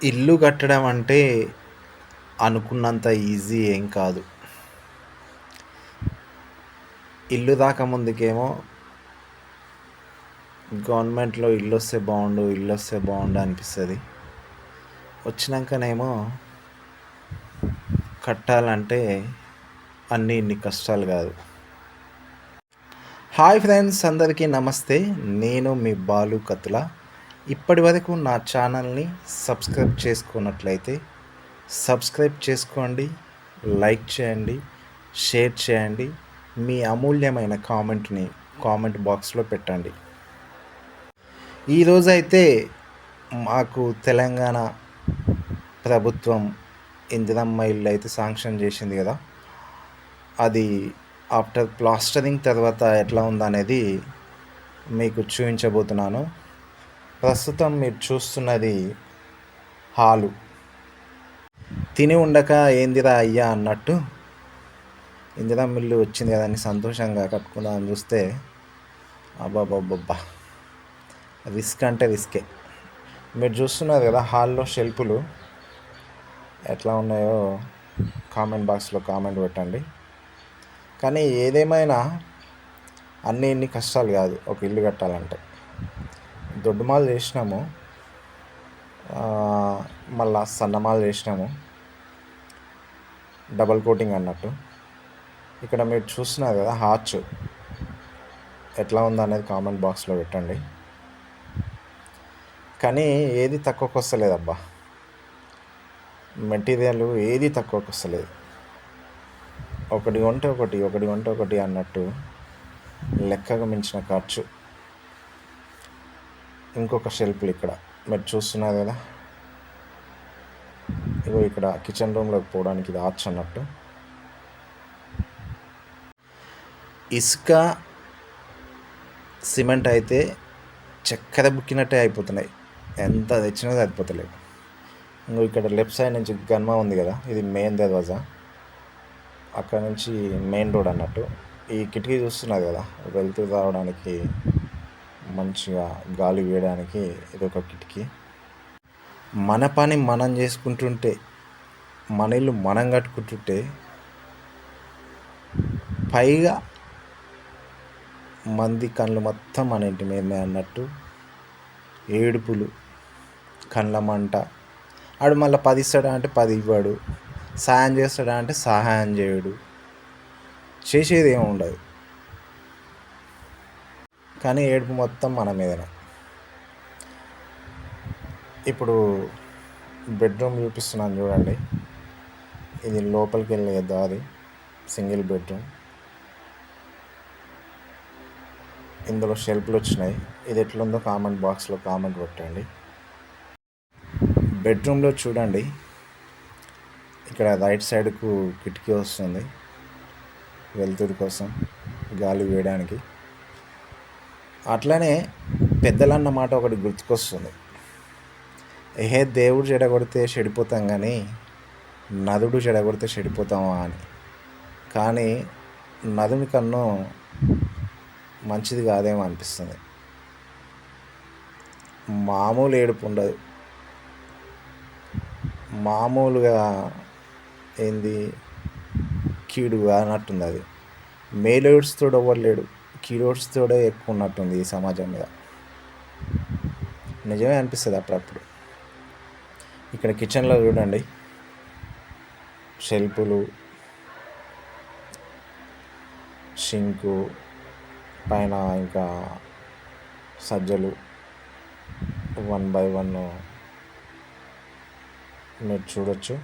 ఇల్లు కట్టడం అంటే అనుకున్నంత ఈజీ ఏం కాదు. ఇల్లు రాకముందుకేమో గవర్నమెంట్‌లో ఇల్లొస్తే బావుండు, ఇల్లొస్తే బావుండు అనిపిస్తది. వచ్చినంకనేమో కట్టాలంటే ఇన్ని కష్టాలు గాదు. హాయ్ ఫ్రెండ్స్, అందరికీ నమస్తే. నేను మీ బాలు కత్తుల. ఇప్పటివరకు నా ఛానల్‌ని సబ్స్క్రైబ్ చేసుకున్నట్లయితే సబ్స్క్రైబ్ చేసుకోండి, లైక్ చేయండి, షేర్ చేయండి. మీ అమూల్యమైన కామెంట్‌ని కామెంట్ బాక్స్‌లో పెట్టండి. ఈరోజైతే మాకు తెలంగాణ ప్రభుత్వం ఇందిరమ్మ ఇల్లు అయితే శాంక్షన్ చేసింది కదా. అది ఆఫ్టర్ ప్లాస్టరింగ్ తర్వాత ఎట్లా ఉందనేది మీకు చూపించబోతున్నాను. ప్రస్తుతం మీరు చూస్తున్నది హాలు. తిని ఉండక ఏందిరా అయ్యా అన్నట్టు ఇందిరమ్మ ఇల్లు వచ్చింది కదా అని సంతోషంగా కట్టుకుందామని చూస్తే అబ్బాబ్బబ్బబ్బా, రిస్క్ అంటే రిస్కే. మీరు చూస్తున్నారు కదా హాల్లో షెల్ఫులు ఎట్లా ఉన్నాయో కామెంట్ బాక్స్లో కామెంట్ పెట్టండి. కానీ ఏదేమైనా ఇన్ని కష్టాలు కాదు ఒక ఇల్లు కట్టాలంటే. దొడ్డుమాలు చేసినాము, మళ్ళా సన్నమాలు చేసినాము, డబల్ కోటింగ్ అన్నట్టు. ఇక్కడ మీరు చూస్తున్నారు కదా హార్చ్ ఎట్లా ఉందనేది కామెంట్ బాక్స్లో పెట్టండి. కానీ ఏది తక్కువకి వస్తలేదబ్బా, మెటీరియల్ ఏది తక్కువకి వస్తలేదు. ఒకటి కొంటే ఒకటి, ఒకటి కొంటే ఒకటి అన్నట్టు లెక్కగా మించిన ఖర్చు. ఇంకొక షెల్ఫ్లు ఇక్కడ మీరు చూస్తున్నారు కదా, ఇగో ఇక్కడ కిచెన్ రూమ్లోకి పోవడానికి ఇది ఆర్చ్ అన్నట్టు. ఇసుక సిమెంట్ అయితే చక్కెర బుక్కినట్టే అయిపోతున్నాయి, ఎంత తెచ్చినా సరిపోతలేదు. ఇంకో ఇక్కడ లెఫ్ట్ సైడ్ నుంచి గన్మా ఉంది కదా, ఇది మెయిన్ దర్వాజా. అక్కడ నుంచి మెయిన్ రోడ్ అన్నట్టు. ఈ కిటికీ చూస్తున్నారు కదా, వెళ్తూ రావడానికి మంచిగా గాలి వేయడానికి ఇది ఒక కిటికీ. మన పని మనం చేసుకుంటుంటే, మన ఇల్లు మనం కట్టుకుంటుంటే పైగా మంది కళ్ళు మొత్తం మన ఇంటి మీదనే అన్నట్టు ఏడుపులు, కళ్ళ మంట. ఆడు మళ్ళీ 10 ఇస్తాడా అంటే 10 ఇవ్వడు, సహాయం చేస్తాడా అంటే సహాయం చేయడు, చేసేది ఏమి ఉండదు. కానీ ఏడుపు మొత్తం మన మీదనే. ఇప్పుడు బెడ్రూమ్ చూపిస్తున్నాను చూడండి. ఇది లోపలికి వెళ్ళే దారి, సింగిల్ బెడ్రూమ్. ఇందులో షెల్ఫ్లు వచ్చినాయి. ఇది ఎట్లుందో కామెంట్ బాక్స్లో కామెంట్ పెట్టండి. బెడ్రూమ్లో చూడండి, ఇక్కడ రైట్ సైడ్కు కిటికీ వస్తుంది వెలుతురు కోసం, గాలి వేయడానికి. అట్లనే పెద్దలన్న మాట ఒకటి గుర్తుకొస్తుంది, దేవుడు చెడగొడితే చెడిపోతాం కానీ నదుడు చెడగొడితే చెడిపోతామా అని. కానీ నదుని కన్ను మంచిది కాదేమో అనిపిస్తుంది. మామూలు ఏడుపు ఉండదు, మామూలుగా ఏంది కీడుగా అన్నట్టుంది. అది మేలేడ్స్తోడు ఎవరు లేడు, కీడోడ్స్తోడే ఎక్కువ ఉన్నట్టుంది ఈ సమాజం మీద. నిజమే అనిపిస్తుంది అప్పుడప్పుడు. ఇక్కడ కిచెన్లో చూడండి, షెల్ఫులు, షింకు, పైన ఇంకా సజ్జలు 1 by 1 మీరు చూడొచ్చు.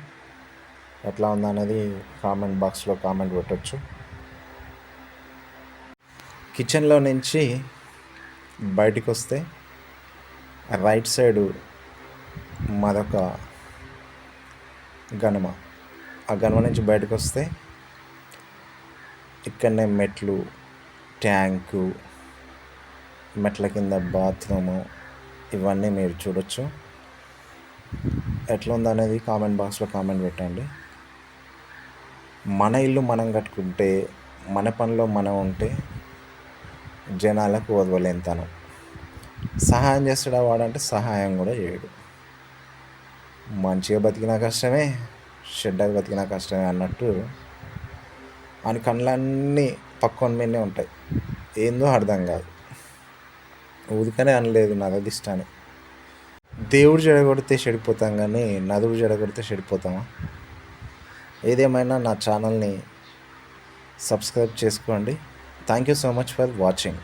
ఎట్లా ఉందనేది కామెంట్ బాక్స్లో కామెంట్ పెట్టచ్చు. కిచెన్లో నుంచి బయటికి వస్తే రైట్ సైడు మరొక గనుమ. ఆ గనుమ నుంచి బయటకు వస్తే ఇక్కడనే మెట్లు, ట్యాంకు, మెట్ల కింద బాత్రూము, ఇవన్నీ మీరు చూడొచ్చు. ఎట్లా ఉందనేది కామెంట్ బాక్స్లో కామెంట్ పెట్టండి. మన ఇల్లు మనం కట్టుకుంటే, మన పనిలో మనం ఉంటే జనాలకు వదవలేంతనం. సహాయం చేస్తాడా వాడంటే సహాయం కూడా చేయడు. మంచిగా బతికినా కష్టమే, చెడ్డగా బతికినా కష్టమే అన్నట్టు అని కళ్ళన్నీ పక్కన మీదనే ఉంటాయి. ఏందో అర్థం కాదు. ఊరికనే అనలేదు నది ఇష్టాన్ని. దేవుడు చెడగొడితే చెడిపోతాం కానీ నదుడు చెడగొడితే చెడిపోతామా? ఏదేమైనా నా ఛానల్ని సబ్స్క్రైబ్ చేసుకోండి. Thank you so much for watching.